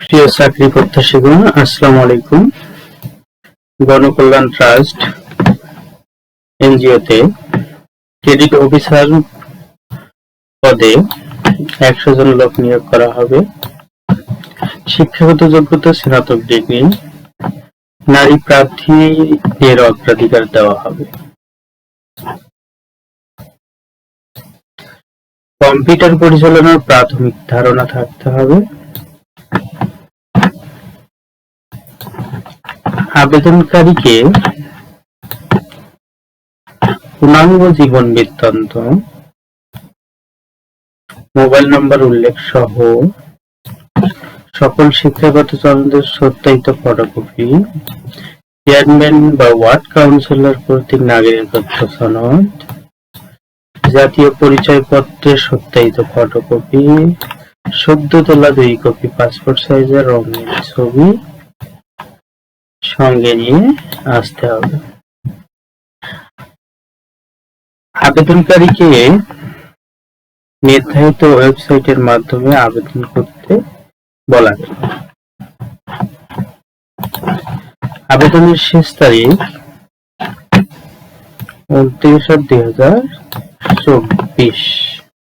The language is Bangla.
প্রিয় চাকরি প্রত্যাশীগণ, আসসালামু আলাইকুম। গণকল্যাণ ট্রাস্ট এনজিওতে ক্রেডিট অফিসার পদে 100 জন লোক নিয়োগ করা হবে। শিক্ষাগত যোগ্যতা স্নাতক ডিগ্রি। নারী প্রার্থীদের অগ্রাধিকার দেওয়া হবে। কম্পিউটার পরিচালনার প্রাথমিক ধারণা থাকতে হবে। আবেদনকারীকে পূর্ণাঙ্গ জীবন বৃত্তান্ত, মোবাইল নম্বর উল্লেখ সহ সকল শিক্ষাগত তথ্যের সত্যায়িত ফটোকপি, চেয়ারম্যান বা ওয়ার্ড কাউন্সিলর কর্তৃক নাগরিকত্ব সনদ, জাতীয় পরিচয়পত্রের সত্যায়িত ফটোকপি, সদ্য তোলা 2 কপি পাসপোর্ট সাইজের রঙিন ছবি সঙ্গে নিয়ে আসতে হবে। আবেদনকারীকে নির্ধারিত ওয়েবসাইটের মাধ্যমে আবেদন করতে বলা হবে। আবেদনের শেষ তারিখ 29/7/2024।